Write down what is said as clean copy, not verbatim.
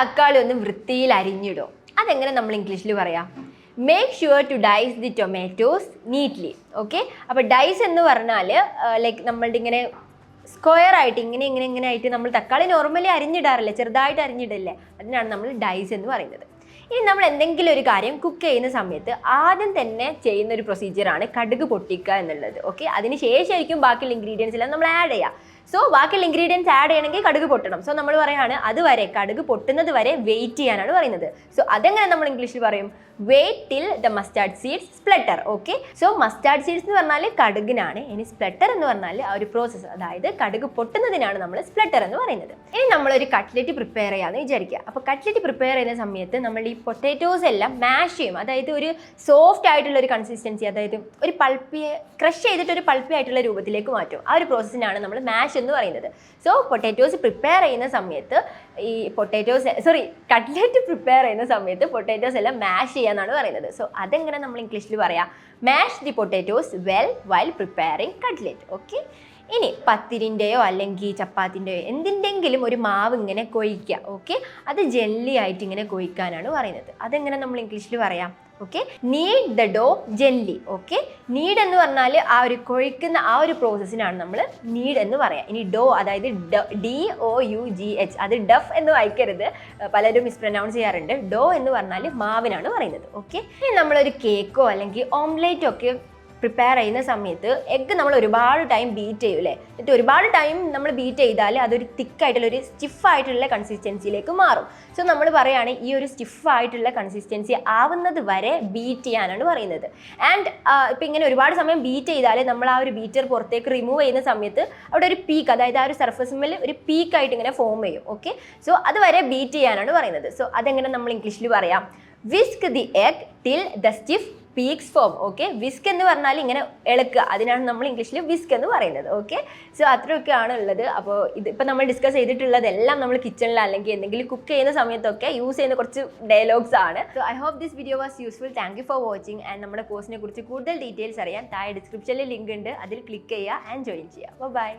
തക്കാളി ഒന്ന് വൃത്തിയിൽ അരിഞ്ഞിടും. അതെങ്ങനെ നമ്മൾ ഇംഗ്ലീഷിൽ പറയാം? Make sure to dice the tomatoes neatly. Okay, അപ്പോൾ ഡൈസ് എന്ന് പറഞ്ഞാൽ ലൈക്ക് നമ്മളുടെ ഇങ്ങനെ സ്ക്വയർ ആയിട്ട് ഇങ്ങനെ ആയിട്ട് നമ്മൾ തക്കാളി നോർമലി അരിഞ്ഞിടാറില്ലേ, ചെറുതായിട്ട് അരിഞ്ഞിടില്ലേ, അതിനാണ് നമ്മൾ ഡൈസ് എന്ന് പറയുന്നത്. ഇനി നമ്മൾ എന്തെങ്കിലും ഒരു കാര്യം കുക്ക് ചെയ്യുന്ന സമയത്ത് ആദ്യം തന്നെ ചെയ്യുന്ന ഒരു പ്രൊസീജിയറാണ് കടുക് പൊട്ടിക്കുക എന്നുള്ളത്. ഓക്കെ, അതിന് ശേഷമായിരിക്കും ബാക്കിയുള്ള ഇൻഗ്രീഡിയൻസ് എല്ലാം നമ്മൾ ആഡ് ചെയ്യുക. സോ ബാക്കിയുള്ള ഇൻഗ്രീഡിയൻസ് ആഡ് ചെയ്യണമെങ്കിൽ കടുക് പൊട്ടണം. സോ നമ്മൾ പറയുകയാണ് അതുവരെ കടുക് പൊട്ടുന്നത് വരെ വെയിറ്റ് ചെയ്യാനാണ് പറയുന്നത്. സോ അതെങ്ങനെ നമ്മൾ ഇംഗ്ലീഷിൽ പറയും? Wait till the mustard seeds splatter. Okay, so mustard seeds എന്ന് പറഞ്ഞാൽ കടുകിനാണ്. ഇനി സ്പ്ലട്ടർ എന്ന് പറഞ്ഞാൽ ആ ഒരു പ്രോസസ്സ്, അതായത് കടുക് പൊട്ടുന്നതിനാണ് നമ്മൾ സ്പ്ലട്ടർ എന്ന് പറയുന്നത്. ഇനി നമ്മളൊരു കട്ട്ലറ്റ് പ്രിപ്പയർ ചെയ്യാമെന്ന് വിചാരിക്കുക. അപ്പോൾ കട്ട്ലറ്റ് പ്രിപ്പയർ ചെയ്യുന്ന സമയത്ത് നമ്മൾ ഈ പൊട്ടാറ്റോസ് എല്ലാം മാഷ് ചെയ്യും. അതായത് ഒരു സോഫ്റ്റ് ആയിട്ടുള്ള ഒരു കൺസിസ്റ്റൻസി, അതായത് ഒരു പൾപ്പി ക്രഷ് ചെയ്തിട്ട് ഒരു പൾപ്പി ആയിട്ടുള്ള രൂപത്തിലേക്ക് മാറ്റും. ആ ഒരു പ്രോസസ്സിനാണ് നമ്മൾ മാഷ് എന്ന് പറയുന്നത്. സോ പൊട്ടാറ്റോസ് പ്രിപ്പയർ ചെയ്യുന്ന സമയത്ത് ഈ കട്ട്ലറ്റ് പ്രിപ്പയർ ചെയ്യുന്ന സമയത്ത് പൊട്ടാറ്റോസ് എല്ലാം മാഷ് ചെയ്യാന്നാണ് പറയുന്നത്. സോ അതെങ്ങനെ നമ്മൾ ഇംഗ്ലീഷിൽ പറയാം? മാഷ് the potatoes well while preparing cutlet. Okay, ഇനി പത്തിരിൻ്റെയോ അല്ലെങ്കിൽ ചപ്പാത്തിൻ്റെയോ എന്തിൻ്റെങ്കിലും ഒരു മാവ് ഇങ്ങനെ കൊഴിക്കുക. ഓക്കെ, അത് ജെല്ലി ആയിട്ട് ഇങ്ങനെ കൊഴിക്കാനാണ് പറയുന്നത്. അതെങ്ങനെ നമ്മൾ ഇംഗ്ലീഷിൽ പറയാം? Okay, knead the dough gently. Okay, knead എന്ന് പറഞ്ഞാൽ ആ ഒരു കൊഴിക്കുന്ന ആ ഒരു പ്രോസസ്സിനാണ് നമ്മൾ നീഡ് എന്ന് പറയാം. ഇനി ഡോ, അതായത് DOUGH, അത് ഡഫ് എന്ന് വായിക്കരുത്, പലരും മിസ്പ്രൊനൗൺസ് ചെയ്യാറുണ്ട്. ഡോ എന്ന് പറഞ്ഞാൽ മാവിനാണ് പറയുന്നത്. ഓക്കെ, ഇനി നമ്മളൊരു കേക്കോ അല്ലെങ്കിൽ ഓംലേറ്റോ ഒക്കെ പ്രിപ്പയർ ചെയ്യുന്ന സമയത്ത് എഗ്ഗ് നമ്മൾ ഒരുപാട് ടൈം ബീറ്റ് ചെയ്യും അല്ലേ. എന്നിട്ട് ഒരുപാട് ടൈം നമ്മൾ ബീറ്റ് ചെയ്താൽ അതൊരു തിക്കായിട്ടുള്ള ഒരു സ്റ്റിഫായിട്ടുള്ള കൺസിസ്റ്റൻസിയിലേക്ക് മാറും. സോ നമ്മൾ പറയുകയാണ് ഈ ഒരു സ്റ്റിഫായിട്ടുള്ള കൺസിസ്റ്റൻസി ആവുന്നത് വരെ ബീറ്റ് ചെയ്യാനാണ് പറയുന്നത്. ആൻഡ് ഇപ്പം ഇങ്ങനെ ഒരുപാട് സമയം ബീറ്റ് ചെയ്താൽ നമ്മൾ ആ ഒരു ബീറ്റർ പുറത്തേക്ക് റിമൂവ് ചെയ്യുന്ന സമയത്ത് അവിടെ ഒരു പീക്ക്, അതായത് ആ ഒരു സർഫസിൽ ഒരു പീക്കായിട്ട് ഇങ്ങനെ ഫോം ചെയ്യും. ഓക്കെ, സോ അതുവരെ ബീറ്റ് ചെയ്യാനാണ് പറയുന്നത്. സോ അതെങ്ങനെ നമ്മൾ ഇംഗ്ലീഷിൽ പറയാം? Whisk the egg till the stiff peaks form. Okay, whisk എന്ന് പറഞ്ഞാൽ ഇങ്ങനെ ഇളക്കുക, അതിനാണ് നമ്മൾ ഇംഗ്ലീഷിൽ വിസ്ക് എന്ന് പറയുന്നത്. ഓക്കെ, സോ അത്രയൊക്കെയാണ് ഉള്ളത്. അപ്പോൾ ഇതിപ്പോൾ നമ്മൾ ഡിസ്കസ് ചെയ്തിട്ടുള്ളതെല്ലാം നമ്മൾ കിച്ചണിൽ അല്ലെങ്കിൽ എന്തെങ്കിലും കുക്ക് ചെയ്യുന്ന സമയത്തൊക്കെ യൂസ് ചെയ്യുന്ന കുറച്ച് ഡയലോഗ്സ് ആണ്. So I hope this video was useful. Thank you for watching. And നമ്മുടെ കോഴ്സിനെ കുറിച്ച് കൂടുതൽ ഡീറ്റെയിൽസ് അറിയാൻ താഴെ ഡിസ്ക്രിപ്ഷനിൽ ലിങ്ക് ഉണ്ട്, അതിൽ ക്ലിക്ക് ചെയ്യുക ആൻഡ് ജോയിൻ ചെയ്യുക. ബൈ.